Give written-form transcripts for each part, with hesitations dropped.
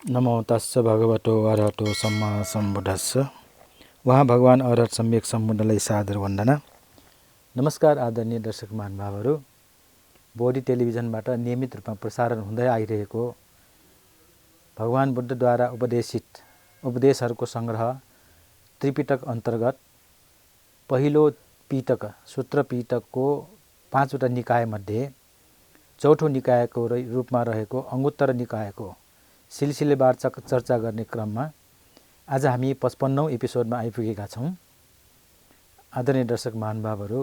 नमो तस्स भगवतो अरहतो सम्मा सम्बुद्धस्स। वहाँ भगवान अरहत सम्यक सम्बुद्धलाई सादर वन्दना। नमस्कार आदरणीय दर्शक महानुभावहरू। बोडी टेलिभिजनबाट नियमित रूपमा प्रसारण हुँदै आइरहेको भगवान बुद्धद्वारा उपदेशित उपदेशहरूको सङ्ग्रह त्रिपिटक अन्तर्गत पहिलो पिटक सूत्र पिटकको 5वटा निकायमध्ये चौथो निकायको रूपमा रहेको अङ्गुत्तर निकायको सिलसिलेवार चर्चा गर्ने क्रममा आज हामी 55औं एपिसोडमा आइपुगेका छौँ। आदरणीय दर्शक महानुभावहरू,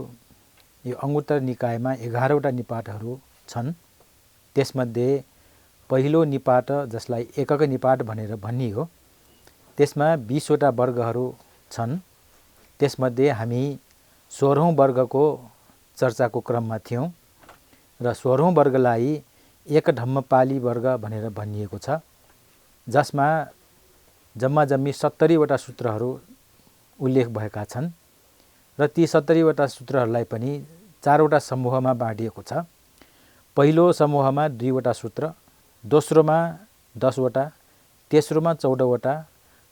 यो अङ्गुत्तर निकायमा 11वटा निपातहरू छन्। त्यसमध्ये पहिलो निपात, जसलाई एकक निपात भनेर भनियो, त्यसमा 20वटा वर्गहरू छन्। त्यसमध्ये हामी 16औं वर्गको चर्चाको क्रममा थियौँ र 16औं वर्गलाई एक धम्मपाली वर्ग भनेर भनिएको छ, जसमा जम्मा 70वटा सूत्रहरू उल्लेख भएका छन् र ती 70वटा सूत्रहरूलाई पनि 4वटा समूहमा बाँडिएको छ। पहिलो समूहमा 2वटा सूत्र, दोस्रोमा 10वटा, तेस्रोमा 14वटा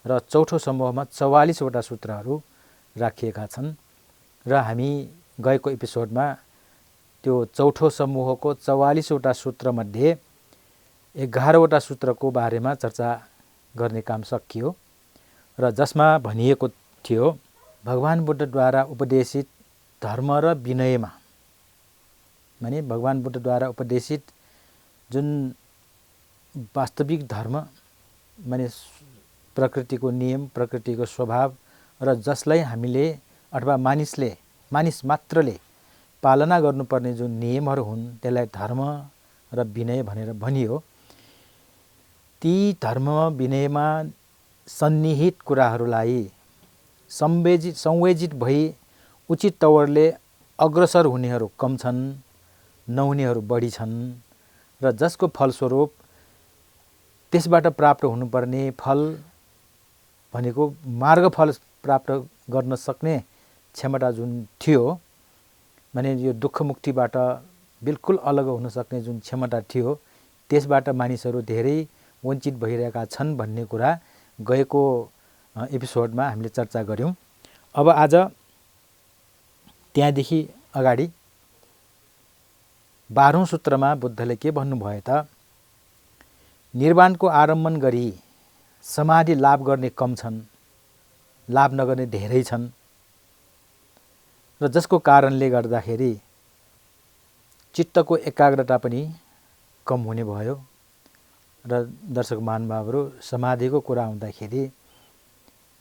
र चौथो समूहमा 44वटा सूत्रहरू राखिएका छन्। र हामी गएको एपिसोडमा त्यो चौथो समूहको 44वटा सूत्रमध्ये 11वटा सूत्रको बारेमा चर्चा गर्ने काम सकियो र जसमा भनिएको थियो, भगवान बुद्धद्वारा उपदेशित धर्म र विनयमा, माने भगवान बुद्धद्वारा उपदेशित जुन वास्तविक धर्म, माने प्रकृतिको नियम, प्रकृतिको स्वभाव र जसलाई हामीले अथवा मानिस मात्रले पालना गर्नुपर्ने जुन नियमहरू हुन्, त्यसलाई धर्म र विनय भनेर भनियो। ती धर्म विनयमा सन्निहित कुराहरूलाई संवेजित भई उचित तवरले अग्रसर हुनेहरू कम छन्, नहुनेहरू बढी छन् र जसको फलस्वरूप त्यसबाट प्राप्त हुनुपर्ने फल भनेको मार्गफल प्राप्त गर्न सक्ने क्षमता जुन थियो, माने यो दुःख मुक्तिबाट बिल्कुल अलग हुन सक्ने जुन क्षमता थियो, त्यसबाट मानिसहरू धेरै वञ्चित भइरहेका छन् भन्ने कुरा गएको एपिसोडमा हामीले चर्चा गऱ्यौँ। अब आज त्यहाँदेखि अगाडि 12औं सूत्रमा बुद्धले के भन्नुभयो त, निर्वाणको आरम्भन गरी समाधि लाभ गर्ने कम छन्, लाभ नगर्ने धेरै छन् र जसको कारणले गर्दाखेरि चित्तको एकाग्रता पनि कम हुने भयो। र दर्शक महानुभावहरू, समाधिको कुरा आउँदाखेरि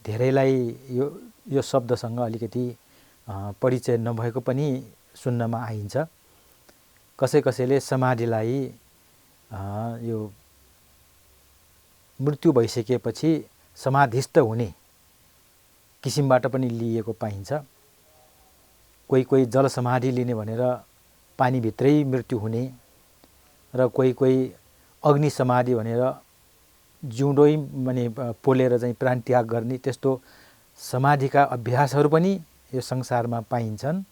धेरैलाई यो शब्दसँग अलिकति परिचय नभएको पनि सुन्नमा आइन्छ। कसैले समाधिलाई यो मृत्यु भइसकेपछि समाधिस्थ हुने किसिमबाट पनि लिएको पाइन्छ। कोही जल समाधि लिने भनेर पानीभित्रै मृत्यु हुने र कोही अग्नि समाधि भनेर जिउँदै माने पोलेर चाहिँ प्राण त्याग गर्ने, त्यस्तो समाधिका अभ्यासहरू पनि यो संसारमा पाइन्छन्।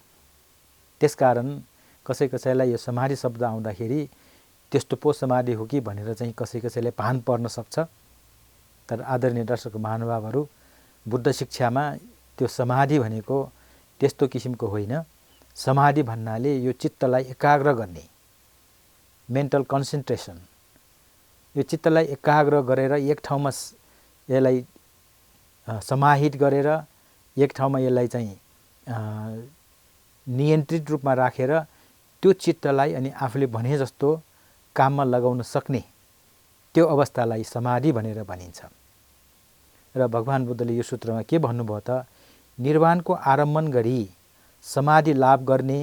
त्यसकारण कसैलाई यो समाधि शब्द आउँदाखेरि त्यस्तो पो समाधि हो कि भनेर चाहिँ कसैलाई भान पर्न सक्छ। तर आदरणीय दर्शक महानुभावहरू, बुद्ध शिक्षामा त्यो समाधि भनेको त्यस्तो किसिमको होइन। समाधि भन्नाले यो चित्तलाई एकाग्र गर्ने, मेन्टल कन्सन्ट्रेसन, यो चित्तलाई एकाग्र गरेर एक ठाउँमा यसलाई समाहित गरेर एक ठाउँमा यसलाई चाहिँ नियन्त्रित रूपमा राखेर त्यो चित्तलाई अनि आफूले भने जस्तो काममा लगाउन सक्ने त्यो अवस्थालाई समाधि भनेर भनिन्छ। र भगवान बुद्धले यो सूत्रमा के भन्नुभयो त, निर्वाणको आरम्भन गरी समाधि लाभ गर्ने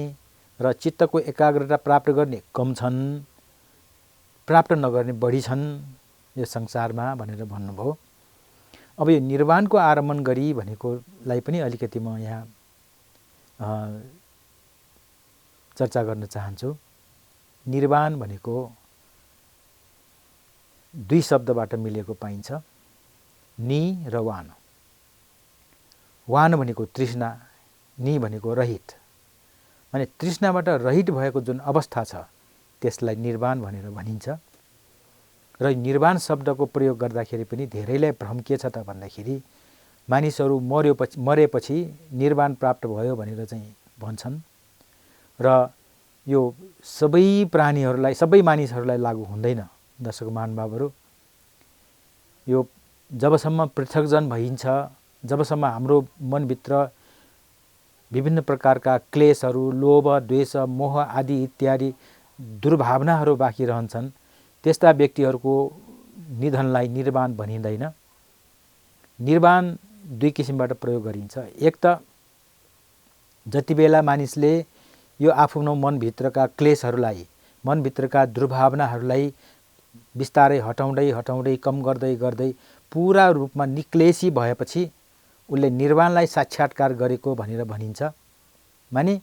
र चित्तको एकाग्रता प्राप्त गर्ने कम छन्, प्राप्त नगर्ने बढी छन् यो संसारमा भनेर भन्नुभयो। अब यो निर्वाणको आरम्भन गरी भनेकोलाई पनि अलिकति म यहाँ चर्चा गर्न चाहन्छु। निर्वाण भनेको दुई शब्दबाट मिलेको पाइन्छ, नि र वान। वान भनेको तृष्णा, नि भनेको रहित। माने तृष्णाबाट रहित भएको जुन अवस्था छ त्यसलाई निर्वाण भनेर भनिन्छ। र निर्वाण शब्दको प्रयोग गर्दाखेरि पनि धेरैलाई भ्रम के छ त भन्दाखेरि मानिसहरू मरेपछि निर्वाण प्राप्त भयो भनेर चाहिँ भन्छन्। र यो सबै प्राणीहरूलाई, सबै मानिसहरूलाई लागू हुँदैन दर्शक महानुभावहरू। यो जबसम्म पृथकजन भइन्छ, जबसम्म हाम्रो मनभित्र विभिन्न प्रकारका क्लेशहरू, लोभ, द्वेष, मोह आदि इत्यादि दुर्भावनाहरू बाँकी रहन्छन्, त्यस्ता व्यक्तिहरूको निधनलाई निर्वाण भनिँदैन। निर्वाण दुई किसिमबाट प्रयोग गरिन्छ। एक त जति बेला मानिसले यो आफ्नो मनभित्रका क्लेशहरूलाई, मनभित्रका दुर्भावनाहरूलाई बिस्तारै हटाउँदै कम गर्दै पुरा रूपमा निक्लेशी भएपछि उसले निर्वाणलाई साक्षात्कार गरेको भनेर भनिन्छ। माने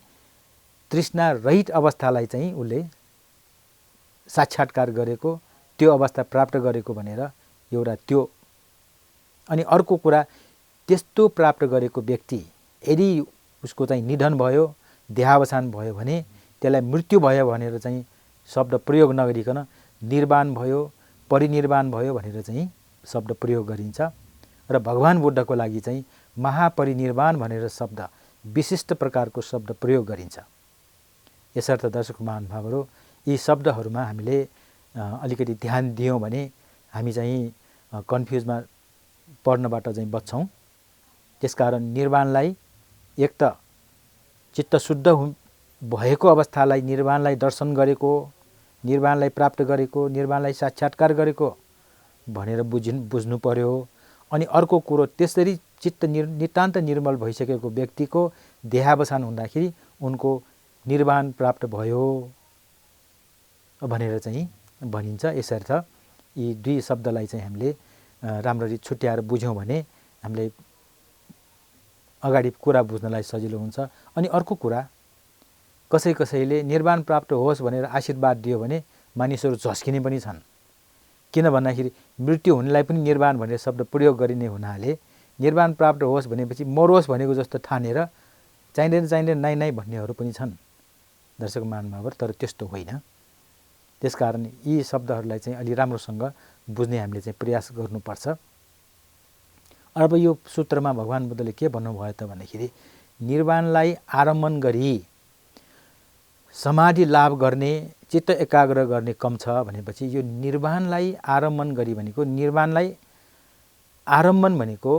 तृष्णा रहित अवस्थालाई चाहिँ उसले साक्षात्कार गरेको, त्यो अवस्था प्राप्त गरेको भनेर एउटा त्यो। अनि अर्को कुरा, त्यस्तो प्राप्त गरेको व्यक्ति यदि उसको चाहिँ निधन भयो, देहावसान भयो भने त्यसलाई मृत्यु भयो भनेर चाहिँ शब्द प्रयोग नगरिकन निर्वाण भयो, परिनिर्वाण भयो भनेर चाहिँ शब्द प्रयोग गरिन्छ। र भगवान बुद्धको लागि चाहिँ महापरिनिर्वाण भनेर शब्द, विशिष्ट प्रकारको शब्द प्रयोग गरिन्छ। यसर्थ दर्शक महानुभावहरू, यी शब्दहरूमा हामीले अलिकति ध्यान दियौँ भने हामी चाहिँ कन्फ्युजमा पर्नबाट चाहिँ बच्छौँ। त्यसकारण निर्वाणलाई एक त चित्त शुद्ध भएको अवस्थालाई निर्वाणलाई दर्शन गरेको, निर्वाणलाई प्राप्त गरेको, निर्वाणलाई साक्षात्कार गरेको भनेर बुझ्नु पर्यो। अनि अर्को कुरो, त्यसरी चित्त नितान्त निर्मल भइसकेको व्यक्तिको देहावसान हुँदाखेरि उनको निर्वाण प्राप्त भयो भनेर चाहिँ भनिन्छ। यसर्थ यी दुई शब्दलाई चाहिँ हामीले राम्ररी छुट्याएर बुझ्यौँ भने हामीले अगाडि कुरा बुझ्नलाई सजिलो हुन्छ। अनि अर्को कुरा, कसैले निर्वाण प्राप्त होस् भनेर आशीर्वाद दियो भने मानिसहरू झस्किने पनि छन्। किन भन्दाखेरि मृत्यु हुनेलाई पनि निर्वाण भनेर शब्द प्रयोग गरिने हुनाले निर्वाण प्राप्त होस् भनेपछि मरोस् भनेको जस्तो ठानेर चाहिँदैन नाइ भन्नेहरू पनि छन् दर्शक महानुभावहरू। तर त्यस्तो होइन। त्यसकारण यी शब्दहरूलाई चाहिँ अलि राम्रोसँग बुझ्ने हामीले चाहिँ प्रयास गर्नुपर्छ। अब यो सूत्रमा भगवान बुद्धले के भन्नुभयो त भन्दाखेरि निर्वाणलाई आरम्भन गरी समाधि लाभ गर्ने, चित्त एकाग्र गर्ने कम छ भनेपछि यो निर्वाणलाई आरम्भन गरी भनेको, निर्वाणलाई आरम्भन भनेको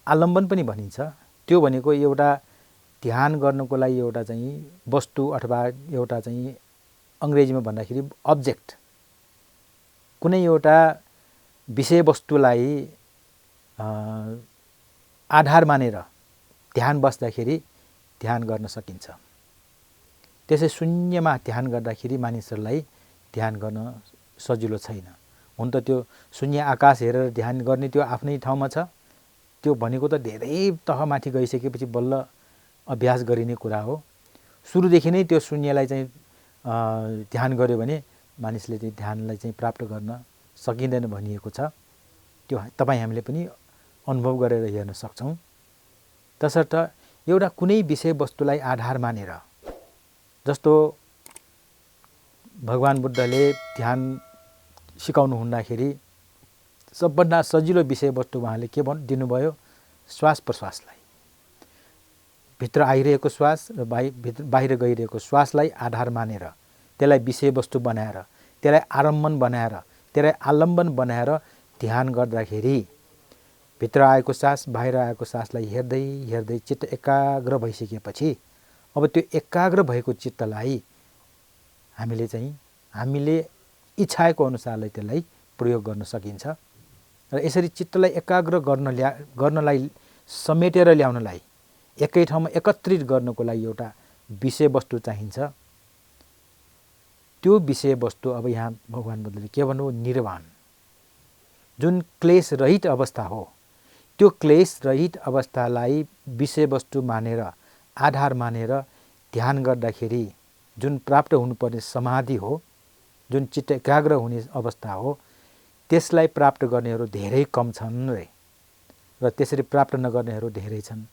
आलम्बन पनि भनिन्छ। त्यो भनेको एउटा ध्यान गर्नको लागि एउटा चाहिँ वस्तु अथवा एउटा चाहिँ अङ्ग्रेजीमा भन्दाखेरि अब्जेक्ट, कुनै एउटा विषयवस्तुलाई आधार मानेर ध्यान बस्दाखेरि ध्यान गर्न सकिन्छ। त्यसै शून्यमा ध्यान गर्दाखेरि मानिसहरूलाई ध्यान गर्न सजिलो छैन। हुन त त्यो शून्य आकाश हेरेर ध्यान गर्ने त्यो आफ्नै ठाउँमा छ। त्यो भनेको त धेरै तहमाथि गइसकेपछि बल्ल अभ्यास गरिने कुरा हो। सुरुदेखि नै त्यो शून्यलाई चाहिँ ध्यान गर्यो भने मानिसले चाहिँ ध्यानलाई चाहिँ प्राप्त गर्न सकिँदैन भनिएको छ। त्यो तपाईँ हामीले पनि अनुभव गरेर हेर्न सक्छौँ। तसर्थ एउटा कुनै विषयवस्तुलाई आधार मानेर, जस्तो भगवान बुद्धले ध्यान सिकाउनु हुँदाखेरि सबभन्दा सजिलो विषयवस्तु उहाँले के दिनुभयो? श्वास प्रश्वासलाई, भित्र आइरहेको श्वास र बाहिर गइरहेको श्वासलाई आधार मानेर, त्यसलाई विषयवस्तु बनाएर, त्यसलाई आलम्बन बनाएर, त्यसलाई आलम्बन बनाएर ध्यान गर्दाखेरि भित्र आएको सास बाहिर आएको सासलाई हेर्दै हेर्दै चित्त एकाग्र भइसकेपछि अब त्यो एकाग्र भएको चित्तलाई हामीले इच्छाएको अनुसारले त्यसलाई प्रयोग गर्न सकिन्छ। र यसरी चित्तलाई एकाग्र गर्नलाई समेटेर ल्याउनलाई, एकै ठाउँमा एकत्रित गर्नको लागि एउटा विषयवस्तु चाहिन्छ। त्यो विषयवस्तु अब यहाँ भगवान बुद्धले के भन्नु? निर्वाण, जुन क्लेश रहित अवस्था हो। त्यो क्लेश रहित अवस्थालाई विषयवस्तु मानेर, आधार मानेर ध्यान गर्दाखेरि जुन प्राप्त हुनुपर्ने समाधि हो, जुन चित्त एकाग्र हुने अवस्था हो, त्यसलाई प्राप्त गर्नेहरू धेरै कम छन् रे, र त्यसरी प्राप्त नगर्नेहरू धेरै छन्।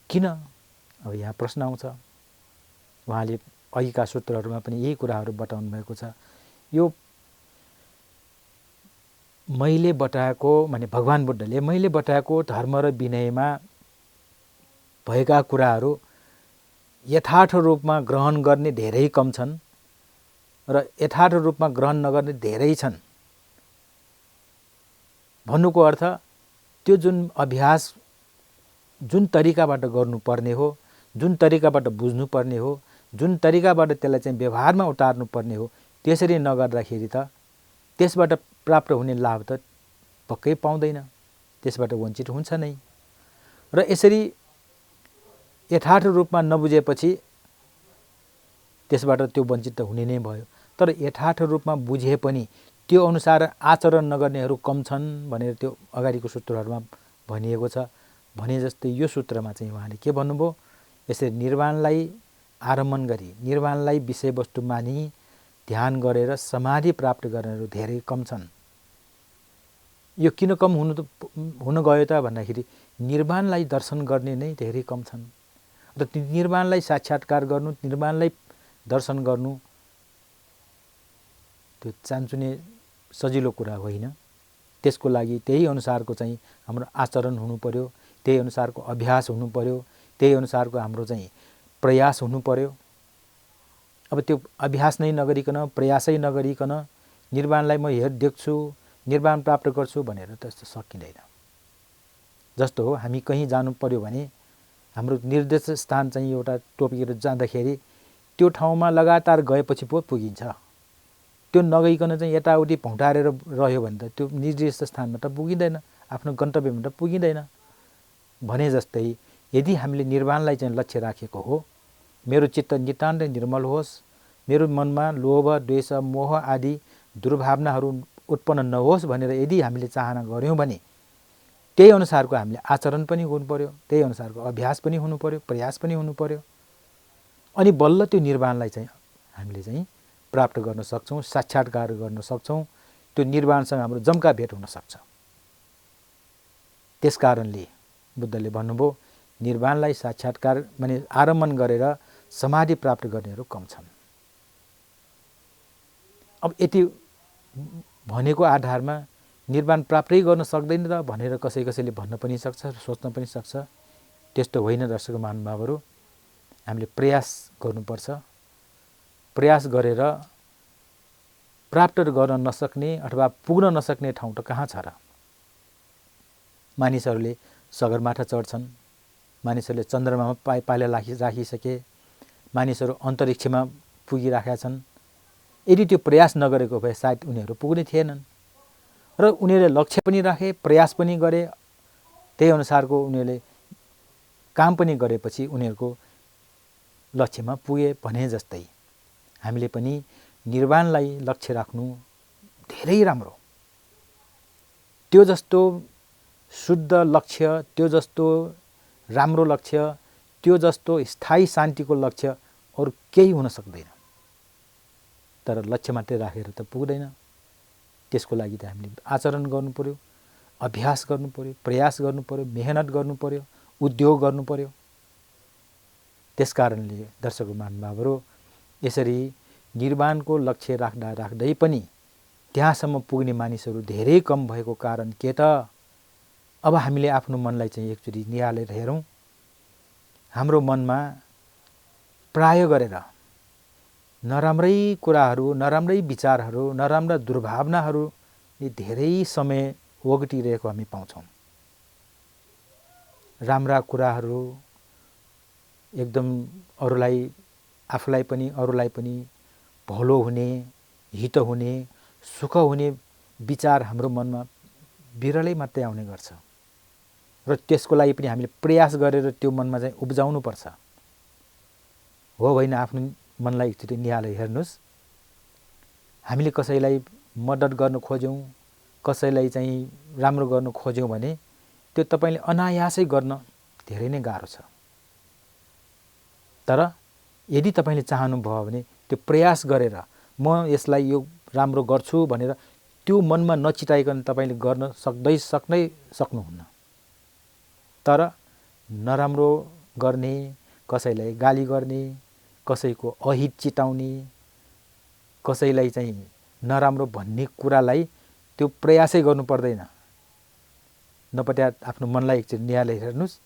किन? अब यहाँ प्रश्न आउँछ। उहाँले अघिका सूत्रहरूमा पनि यही कुराहरू बताउनु भएको छ। यो मैले बताएको माने भगवान बुद्धले मैले बताएको धर्म र विनयमा भएका कुराहरू यथार्थ रूपमा ग्रहण गर्ने धेरै कम छन् र यथार्थ रूपमा ग्रहण नगर्ने धेरै छन् भन्नुको अर्थ त्यो जुन अभ्यास जुन तरिकाबाट गर्नुपर्ने हो, जुन तरिकाबाट बुझ्नुपर्ने हो, जुन तरिकाबाट त्यसलाई चाहिँ व्यवहारमा उतार्नुपर्ने हो, त्यसरी नगर्दाखेरि त त्यसबाट प्राप्त हुने लाभ त पक्कै पाउँदैन, त्यसबाट वञ्चित हुन्छ नै। र यसरी यथार्थ रूपमा नबुझेपछि त्यसबाट त्यो वञ्चित त हुने नै भयो। तर यथार्थ रूपमा बुझे पनि त्यो अनुसार आचरण नगर्नेहरू कम छन् भनेर त्यो अगाडिको सूत्रहरूमा भनिएको छ। भने जस्तै यो सूत्रमा चाहिँ उहाँले के भन्नुभयो, यसरी निर्वाणलाई आरम्भन गरी निर्वाणलाई विषयवस्तु मानि ध्यान गरेर समाधि प्राप्त गर्नेहरू धेरै कम छन्। यो किन कम हुन गयो त भन्दाखेरि निर्वाणलाई दर्शन गर्ने नै धेरै कम छन्। र त्यो निर्वाणलाई साक्षात्कार गर्नु, निर्वाणलाई दर्शन गर्नु त्यो चान्चुने सजिलो कुरा होइन। त्यसको लागि त्यही अनुसारको चाहिँ हाम्रो आचरण हुनु पर्यो, त्यही अनुसारको अभ्यास हुनु पर्यो, त्यही अनुसारको हाम्रो चाहिँ प्रयास हुनु पर्यो। अब त्यो अभ्यास नै नगरिकन, प्रयासै नगरिकन निर्वाणलाई म देख्छु, निर्वाण प्राप्त गर्छु भनेर त्यस्तो सकिँदैन। जस्तो हो हामी कहीँ जानु पर्यो भने हाम्रो निर्देश स्थान चाहिँ एउटा टोपिएर जाँदाखेरि त्यो ठाउँमा लगातार गएपछि पो पुगिन्छ। त्यो नगइकन चाहिँ यताउति भौँटारेर रह्यो भने त त्यो निर्दिष्ट स्थानमा त पुगिँदैन, आफ्नो गन्तव्यमा त पुगिँदैन। भने जस्तै यदि हामीले निर्वाणलाई चाहिँ लक्ष्य राखेको हो, मेरो चित्त नितान्तै निर्मल होस्, मेरो मनमा लोभ, द्वेष, मोह आदि दुर्भावनाहरू उत्पन्न नहोस् भनेर यदि हामीले चाहना गऱ्यौँ भने त्यही अनुसारको हामीले आचरण पनि गर्नु पर्यो, त्यही अनुसारको अभ्यास पनि हुनु पर्यो, प्रयास पनि हुनु पर्यो। अनि बल्ल त्यो निर्वाणलाई चाहिँ हामीले चाहिँ प्राप्त गर्न सक्छौँ, साक्षात्कार गर्न सक्छौँ। त्यो निर्वाणसँग हाम्रो जम्का भेट हुन सक्छ। त्यसकारणले बुद्धले भन्नुभयो निर्वाणलाई साक्षात्कार माने आरम्भन गरेर समाधि प्राप्त गर्नेहरू कम छन्। अब यति भनेको आधारमा निर्वाण प्राप्तै गर्न सक्दैन त भनेर कसैले भन्न पनि सक्छ, सोच्न पनि सक्छ। त्यस्तो होइन दर्शक महानुभावहरू, हामीले प्रयास गर्नुपर्छ। प्रयास गरेर प्राप्त गर्न नसक्ने अथवा पुग्न नसक्ने ठाउँ त कहाँ छ र? मानिसहरूले सगरमाथा चढ्छन्, मानिसहरूले चन्द्रमामा पाइला राखिसके, मानिसहरू अन्तरिक्षमा पुगिराखेका छन्। यदि त्यो प्रयास नगरेको भए सायद उनीहरू पुग्ने थिएनन्। र उनीहरूले लक्ष्य पनि राखे, प्रयास पनि गरे, त्यही अनुसारको उनीहरूले काम पनि गरेपछि उनीहरूको लक्ष्यमा पुगे। भने जस्तै हामीले पनि निर्वाणलाई लक्ष्य राख्नु धेरै राम्रो। त्यो जस्तो शुद्ध लक्ष्य, त्यो जस्तो राम्रो लक्ष्य, त्यो जस्तो स्थायी शान्तिको लक्ष्य अरू केही हुन सक्दैन। तर लक्ष्य मात्रै राखेर त पुग्दैन। त्यसको लागि त हामीले आचरण गर्नु पर्यो, अभ्यास गर्नु पर्यो, प्रयास गर्नु पर्यो, मेहनत गर्नु पर्यो, उद्योग गर्नु पर्यो। त्यसकारणले दर्शक महानुभावहरू यसरी निर्वाणको लक्ष्य राख्दै पनि त्यहाँसम्म पुग्ने मानिसहरू धेरै कम भएको कारण के त? अब हामीले आफ्नो मनलाई चाहिँ एकचोटि निहालेर हेरौँ। हाम्रो मनमा प्राय गरेर नराम्रै कुराहरू, नराम्रै विचारहरू, नराम्रा दुर्भावनाहरूले धेरै समय ओगटिरहेको हामी पाउँछौँ। राम्रा कुराहरू एकदम अरूलाई, आफूलाई पनि अरूलाई पनि भलो हुने, हित हुने, सुख हुने विचार हाम्रो मनमा बिरलै मात्रै आउने गर्छ। र त्यसको लागि पनि हामीले प्रयास गरेर त्यो मनमा चाहिँ उब्जाउनु पर्छ। हो होइन, आफ्नो मनलाई एकचोटि निहालेर हेर्नुहोस्। हामीले कसैलाई मद्दत गर्न खोज्यौँ, कसैलाई चाहिँ राम्रो गर्न खोज्यौँ भने त्यो तपाईँले अनायासै गर्न धेरै नै गाह्रो छ। तर यदि तपाईँले चाहनुभयो भने त्यो प्रयास गरेर म यसलाई यो राम्रो गर्छु भनेर त्यो मनमा नचिताइकन तपाईँले गर्न सक्नुहुन्न। तर नराम्रो गर्ने, कसैलाई गाली गर्ने, कसैको अहित चिताउने, कसैलाई चाहिँ नराम्रो भन्ने कुरालाई त्यो प्रयासै गर्नु पर्दैन। नपट्या आफ्नो मनलाई एकचोटि निहालेर हेर्नुहोस्,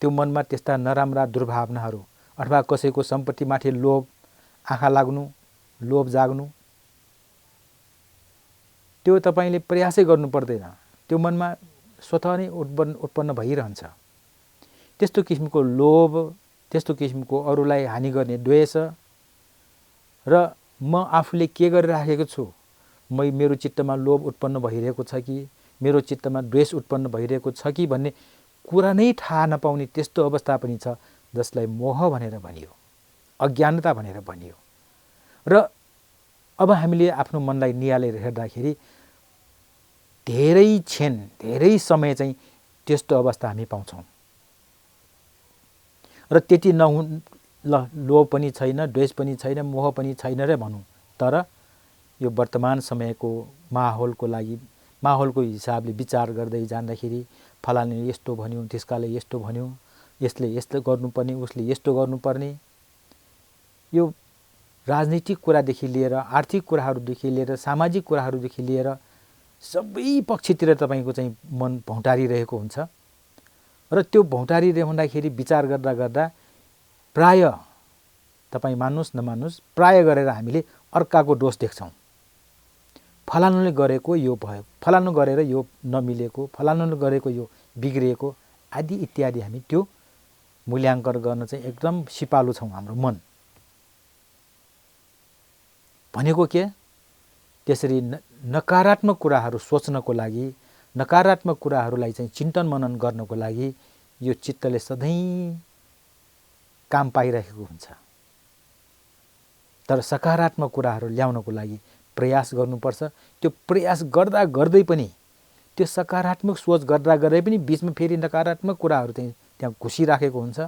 त्यो मनमा त्यस्ता नराम्रा दुर्भावनाहरू अथवा कसैको सम्पत्तिमाथि लोभ, आँखा लाग्नु, लोभ जाग्नु, त्यो तपाईँले प्रयासै गर्नु पर्दैन, त्यो मनमा स्वतः नै उत्पन्न भइरहन्छ। त्यस्तो किसिमको लोभ, त्यस्तो किसिमको अरूलाई हानि गर्ने द्वेष र म आफूले के गरिराखेको छु, मेरो चित्तमा लोभ उत्पन्न भइरहेको छ कि मेरो चित्तमा द्वेष उत्पन्न भइरहेको छ कि भन्ने कुरा नै थाहा नपाउने त्यस्तो अवस्था पनि छ, जसलाई मोह भनेर भनियो, अज्ञानता भनेर भनियो। र अब हामीले आफ्नो मनलाई निहालेर हेर्दाखेरि धेरै क्षण, धेरै समय चाहिँ त्यस्तो अवस्था हामी पाउँछौँ। र त्यति लोभ पनि छैन, द्वेष पनि छैन, मोह पनि छैन र भनौँ, तर यो वर्तमान समयको माहौलको लागि, माहौलको हिसाबले विचार गर्दै जाँदाखेरि फलाने यस्तो भन्यो, त्यसकाले यस्तो भन्यो, यसले यस्तो गर्नुपर्ने, उसले यस्तो गर्नुपर्ने, यो राजनीतिक कुरादेखि लिएर, आर्थिक कुराहरूदेखि लिएर, सामाजिक कुराहरूदेखि लिएर सबै पक्षतिर तपाईँको चाहिँ मन भौँटारिरहेको हुन्छ। र त्यो भौँटारिरहँदाखेरि विचार गर्दा गर्दा प्राय तपाईँ मान्नुहोस् नमान्नुहोस्, प्राय गरेर हामीले अर्काको दोष देख्छौँ। फलानुले गरेको यो भयो, फलानु गरेर यो नमिलेको, फलानुले गरेको यो बिग्रिएको आदि इत्यादि हामी त्यो मूल्याङ्कन गर्न चाहिँ एकदम सिपालु छौँ। हाम्रो मन भनेको के, त्यसरी नकारात्मक कुराहरू सोच्नको लागि, नकारात्मक कुराहरूलाई चाहिँ चिन्तन मनन गर्नको लागि यो चित्तले सधैँ काम पाइरहेको हुन्छ। तर सकारात्मक कुराहरू ल्याउनको लागि प्रयास गर्नुपर्छ। त्यो प्रयास गर्दा गर्दै पनि, त्यो सकारात्मक सोच गर्दा गर्दै पनि बिचमा फेरि नकारात्मक कुराहरू चाहिँ त्यहाँ घुसिराखेको हुन्छ,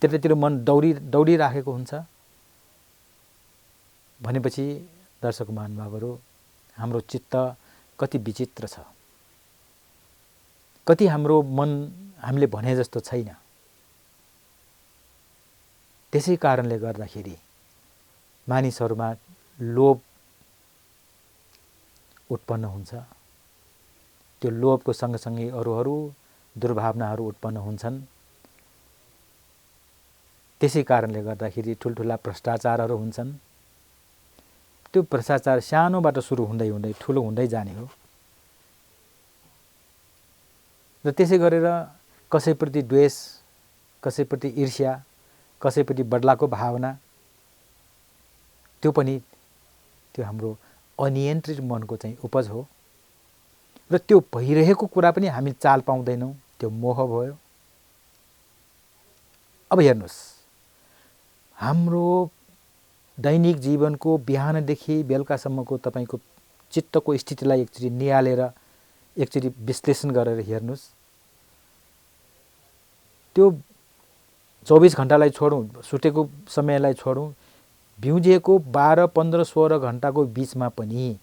त्यतातिर मन दौडिराखेको हुन्छ। भनेपछि दर्शक महानुभावहरू, हाम्रो चित्त कति विचित्र छ, कति हाम्रो मन हामीले भने जस्तो छैन। त्यसै कारणले गर्दाखेरि मानिसहरूमा लोभ उत्पन्न हुन्छ। त्यो लोभको सँगसँगै अरू दुर्भावनाहरू उत्पन्न हुन्छन्। त्यसै कारणले गर्दाखेरि ठुल्ठुला भ्रष्टाचारहरू हुन्छन्। त्यो भ्रष्टाचार सानोबाट सुरु हुँदै हुँदै ठुलो हुँदै जाने हो। र त्यसै गरेर कसैप्रति द्वेष, कसैप्रति ईर्ष्या, कसैप्रति बदलाको भावना, त्यो पनि त्यो हाम्रो अनियन्त्रित मनको चाहिँ उपज हो। र त्यो भइरहेको कुरा पनि हामी चाल पाउँदैनौँ, त्यो मोह भयो। अब हेर्नुहोस्, हाम्रो दैनिक जीवनको बिहानदेखि बेलुकासम्मको तपाईँको चित्तको स्थितिलाई एकचोटि निहालेर एकचोटि विश्लेषण गरेर हेर्नुहोस्। त्यो 24 घण्टालाई छोडौँ, सुतेको समयलाई छोडौँ, बिउजिएको 12, 15, 16 घण्टाको बिचमा पनि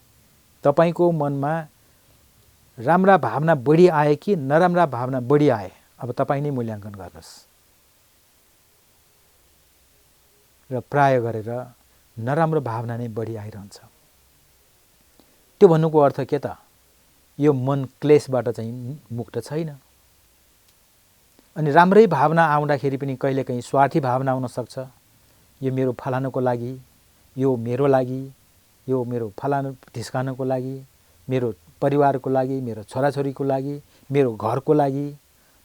तपाईँको मनमा राम्रा भावना बढी आए कि नराम्रा भावना बढी आए, अब तपाईँ नै मूल्याङ्कन गर्नुहोस्। र प्राय गरेर नराम्रो भावना नै बढी आइरहन्छ। त्यो भन्नुको अर्थ के त, यो मन क्लेशबाट चाहिँ मुक्त छैन। अनि राम्रै भावना आउँदाखेरि पनि कहिलेकाहीँ स्वार्थी भावना आउन सक्छ। यो मेरो फलानुको लागि, यो मेरो लागि, यो मेरो फलानु ढिस्कानुको लागि, मेरो परिवारको लागि, मेरो छोराछोरीको लागि, मेरो घरको लागि,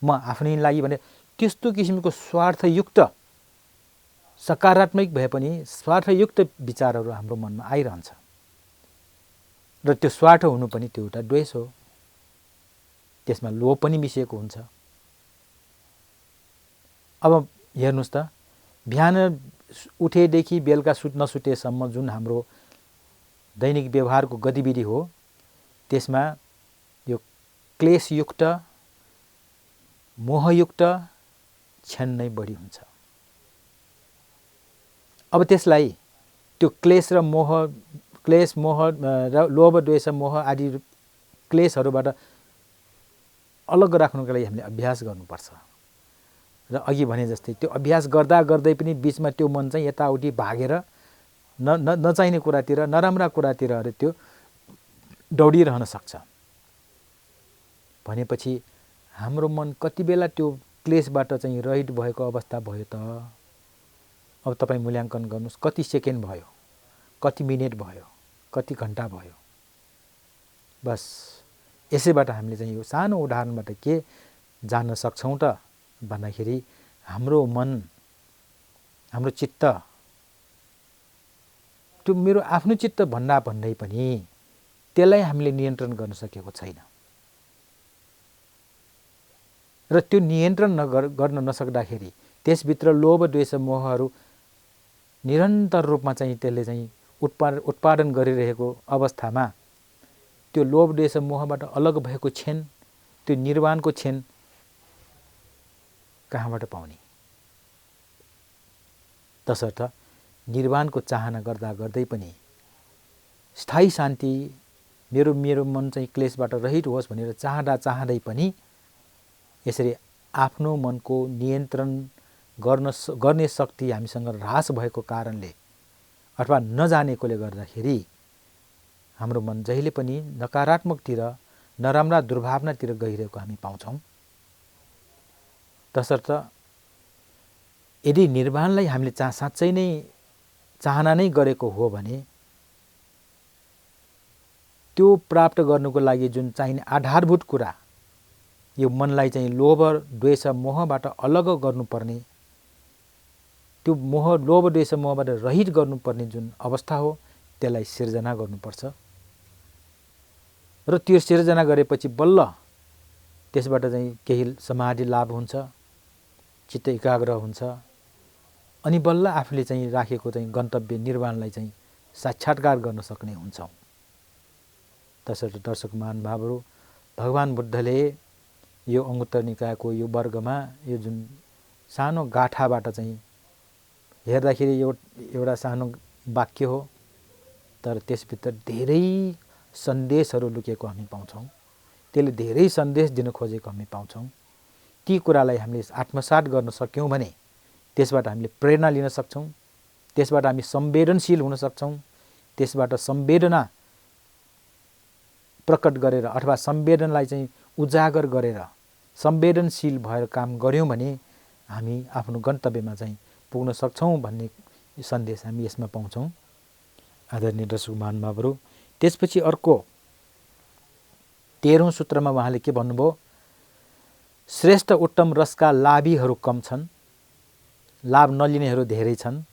म आफ्नै लागि भने त्यस्तो किसिमको स्वार्थयुक्त, सकारात्मक भए पनि स्वार्थयुक्त विचारहरू हाम्रो मनमा आइरहन्छ। र त्यो स्वार्थ हुनु पनि त्यो एउटा द्वेष हो। त्यसमा लोभ पनि मिसिएको हुन्छ। अब हेर्नुहोस् त, बिहान उठेदेखि बेलुका नसुतेसम्म जुन हाम्रो दैनिक व्यवहारको गतिविधि हो, त्यसमा यो क्लेशयुक्त, मोहयुक्त क्षण नै बढी हुन्छ। अब त्यसलाई त्यो क्लेश र मोह, क्लेश मोह र लोभ द्वेष मोह आदि क्लेशहरूबाट अलग राख्नुको लागि हामीले अभ्यास गर्नुपर्छ। र अघि भने जस्तै त्यो अभ्यास गर्दा गर्दै पनि बिचमा त्यो मन चाहिँ यताउति भागेर नचाहिने कुरातिर, नराम्रा कुरातिर त्यो दौडिरहन सक्छ। भनेपछि हाम्रो मन कति बेला त्यो क्लेशबाट चाहिँ रहित भएको अवस्था भयो त? अब तपाईँ मूल्याङ्कन गर्नुहोस्, कति सेकेन्ड भयो, कति मिनेट भयो, कति घन्टा भयो। बस यसैबाट हामीले चाहिँ यो सानो उदाहरणबाट के जान्न सक्छौँ त भन्दाखेरि हाम्रो मन, हाम्रो चित्त, त्यो मेरो आफ्नो चित्त भन्दै पनि त्यसलाई हामीले नियन्त्रण गर्न सकेको छैन। र त्यो नियन्त्रण गर्न नसक्दाखेरि त्यसभित्र लोभ द्वेष मोहहरू निरन्तर रूपमा चाहिँ त्यसले चाहिँ उत्पादन गरिरहेको अवस्थामा त्यो लोभ द्वेष मोहबाट अलग भएको क्षण, त्यो निर्वाणको क्षण कहाँबाट पाउने? तसर्थ निर्वाणको चाहना गर्दा गर्दै पनि स्थायी शान्ति, मेरो मन चाहिँ क्लेशबाट रहित होस् भनेर चाहँदै पनि यसरी आफ्नो मनको नियन्त्रण गर्ने शक्ति हामीसँग ह्रास भएको कारणले अथवा नजानेकोले गर्दाखेरि हाम्रो मन जहिले पनि नकारात्मकतिर, नराम्रा दुर्भावनातिर गइरहेको हामी पाउँछौँ। तसर्थ यदि निर्वाणलाई हामीले साँच्चै नै चाहना नै गरेको हो भने त्यो प्राप्त गर्नुको लागि जुन चाहिने आधारभूत कुरा, यो मनलाई चाहिँ लोभ द्वेष मोहबाट अलग गर्नुपर्ने, त्यो लोभ द्वेष मोहबाट रहित गर्नुपर्ने जुन अवस्था हो त्यसलाई सिर्जना गर्नुपर्छ। र त्यो सिर्जना गरेपछि बल्ल त्यसबाट चाहिँ केही समाधि लाभ हुन्छ, चित्त एकाग्र हुन्छ, अनि बल्ल आफूले चाहिँ राखेको चाहिँ गन्तव्य निर्वाणलाई चाहिँ साक्षात्कार गर्न सक्ने हुन्छौँ। तसर्थ दर्शक महानुभावहरू, भगवान बुद्धले यो अंगुत्तर निकायको यो वर्गमा यो जुन सानो गाथाबाट चाहिँ हेर्दाखेरि एउटा सानो वाक्य हो, तर त्यसभित्र धेरै सन्देशहरू लुकेको हामी पाउँछौँ। त्यसले धेरै सन्देश दिन खोजेको हामी पाउँछौँ। ती कुरालाई हामीले आत्मसात गर्न सक्यौँ भने त्यसबाट हामीले प्रेरणा लिन सक्छौँ, त्यसबाट हामी संवेदनशील हुन सक्छौँ, त्यसबाट संवेदना प्रकट गरेर अथवा संवेदनलाई चाहिँ उजागर गरेर संवेदनशील भएर काम गर्यौँ भने हामी आफ्नो गन्तव्यमा चाहिँ पुग्न सक्छौँ भन्ने सन्देश हामी यसमा पाउँछौँ। आदरणीय दर्शक महानुभावहरू, त्यसपछि अर्को 13औं सूत्रमा उहाँले के भन्नुभयो? श्रेष्ठ उत्तम रसका लाभीहरू कम छन्, लाभ नलिनेहरू धेरै छन्,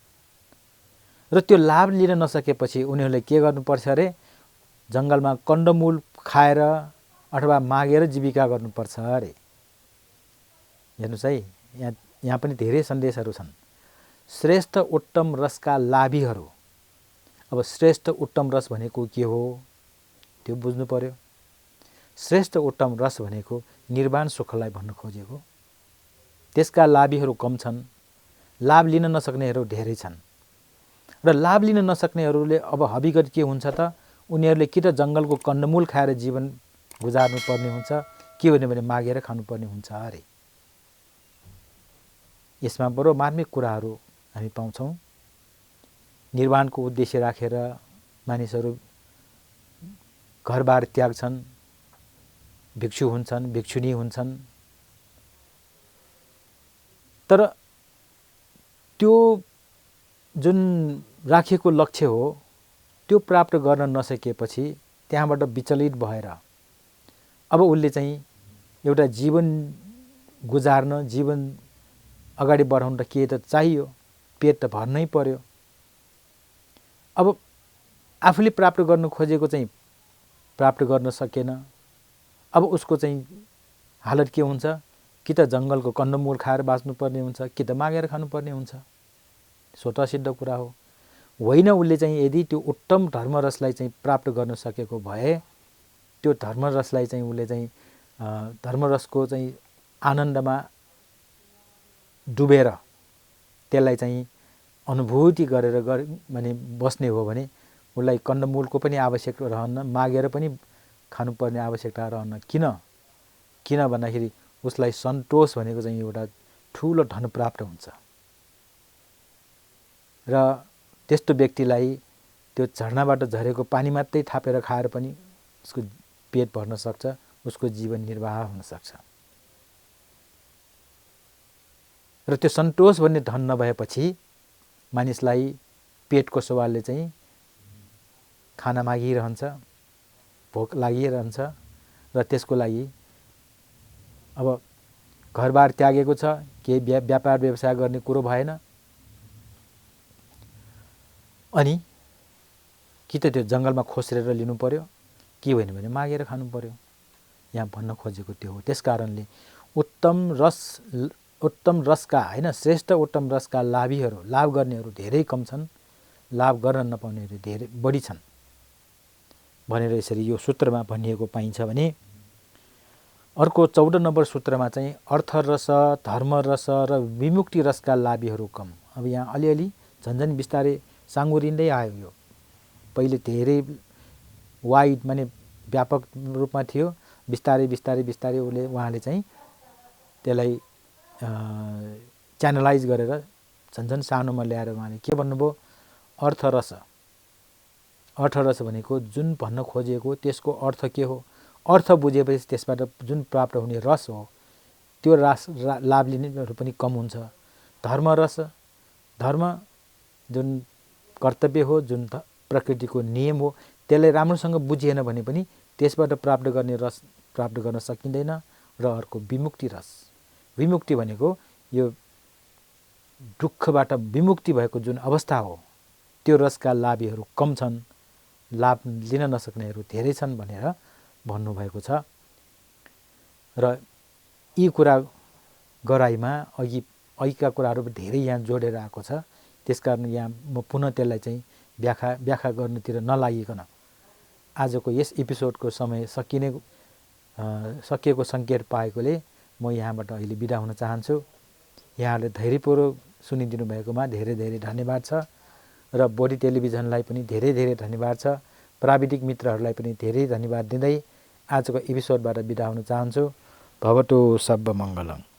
र त्यो लाभ लिन नसकेपछि उनीहरूले के गर्नुपर्छ अरे? जङ्गलमा कन्दमूल खाएर अथवा मागेर जीविका गर्नुपर्छ अरे। हेर्नुहोस् है, यहाँ पनि धेरै सन्देशहरू छन्। श्रेष्ठ उत्तम रसका लाभीहरू, अब श्रेष्ठ उत्तम रस भनेको के हो त्यो बुझ्नु पर्यो। श्रेष्ठ उत्तम रस भनेको निर्वाण सुखलाई भन्न खोजेको। त्यसका लाभीहरू कम छन्, लाभ लिन नसक्नेहरू धेरै छन्। र लाभ लिन नसक्नेहरूले अब हविगत के हुन्छ त? उनीहरूले कि त जङ्गलको कन्दमूल खाएर जीवन गुजार्नु पर्ने हुन्छ, के भने मागेर खानुपर्ने हुन्छ अरे। यसमा बडो मार्मिक कुराहरू हामी पाउँछौँ। निर्वाणको उद्देश्य राखेर मानिसहरू घरबार त्याग्छन्, भिक्षु हुन्छन्, भिक्षुनी हुन्छन्, तर त्यो जुन राखेको लक्ष्य हो त्यो प्राप्त गर्न नसकेपछि त्यहाँबाट विचलित भएर अब उसले चाहिँ एउटा जीवन गुजार्न, जीवन अगाडि बढाउन त के त चाहियो, पेट त भर्नै पर्यो। अब आफूले प्राप्त गर्न खोजेको चाहिँ प्राप्त गर्न सकेन। अब उसको चाहिँ हालत के हुन्छ? कि त जङ्गलको कन्दमूल खाएर बाँच्नुपर्ने हुन्छ, कि त मागेर खानुपर्ने हुन्छ। स्वतः सिद्ध कुरा हो। होइन, उसले चाहिँ यदि त्यो उत्तम धर्मरसलाई चाहिँ प्राप्त गर्न सकेको भए त्यो धर्मरसलाई चाहिँ उसले चाहिँ धर्मरसको चाहिँ आनन्दमा डुबेर त्यसलाई चाहिँ अनुभूति गरेर भने बस्ने हो भने उसलाई कन्दमूलको पनि आवश्यकता रहन्न, मागेर पनि खानुपर्ने आवश्यकता रहन्न। किन भन्दाखेरि उसलाई सन्तोष भनेको चाहिँ एउटा ठुलो धन प्राप्त हुन्छ। र त्यस्तो व्यक्तिलाई त्यो झरनाबाट झरेको पानी मात्रै थापेर खाएर पनि उसको पेट भर्न सक्छ, उसको जीवन निर्वाह हुन सक्छ। र त्यो सन्तोष भन्ने धन नभएपछि मानिसलाई पेटको सवालले चाहिँ खाना मागिरहन्छ, भोक लागिरहन्छ र त्यसको लागि अब घरबार त्यागेको छ, केही व्यापार व्यवसाय गर्ने कुरो भएन, अनि कि त त्यो जङ्गलमा खोस्रेर लिनु पर्यो, के होइन भने मागेर खानु पर्यो। यहाँ भन्न खोजेको त्यो हो। त्यसकारणले उत्तम रसका होइन, श्रेष्ठ उत्तम रसका लाभीहरू, लाभ गर्नेहरू धेरै कम छन्, लाभ गर्न नपाउनेहरू धेरै बढी छन् भनेर यसरी यो सूत्रमा भनिएको पाइन्छ भने अर्को 14 नम्बर सूत्रमा चाहिँ अर्थरस, धर्मरस र विमुक्ति रसका लाभीहरू कम। अब यहाँ अलिअलि झन्झन बिस्तारै साङ्गुरिँदै आयो। यो पहिले धेरै वाइड माने व्यापक रूपमा थियो, बिस्तारै बिस्तारै बिस्तारै उहाँले चाहिँ त्यसलाई च्यानलाइज गरेर झन्झन सानोमा ल्याएर उहाँले के भन्नुभयो, अर्थरस। अर्थरस भनेको जुन भन्न खोजिएको त्यसको अर्थ के हो, अर्थ बुझेपछि त्यसबाट जुन प्राप्त हुने रस हो त्यो रस लाभ लिनेहरू पनि कम हुन्छ। धर्मरस, धर्म जुन कर्तव्य हो, जुन प्रकृतिको नियम हो, त्यसलाई राम्रोसँग बुझिएन भने पनि त्यसबाट प्राप्त गर्ने रस प्राप्त गर्न सकिँदैन। र अर्को विमुक्ति रस। विमुक्ति भनेको यो दुःखबाट विमुक्ति भएको जुन अवस्था हो त्यो रसका लाभीहरू कम छन्, लाभ लिन नसक्नेहरू धेरै छन् भनेर भन्नुभएको छ। र यी कुरा गराइमा अघिका कुराहरू धेरै यहाँ जोडेर आएको छ। त्यसकारण यहाँ म पुनः त्यसलाई चाहिँ व्याख्या गर्नुतिर नलागिकन आजको यस एपिसोडको समय सकिएको सङ्केत पाएकोले म यहाँबाट अहिले बिदा हुन चाहन्छु। यहाँहरूले धैर्यपूर्वक सुनिदिनु भएकोमा धेरै धेरै धन्यवाद छ र बोडी टेलिभिजनलाई पनि धेरै धेरै धन्यवाद छ। प्राविधिक मित्रहरूलाई पनि धेरै धन्यवाद दिँदै आजको एपिसोडबाट बिदा हुन चाहन्छु। भवतु सर्वमङ्गलम्।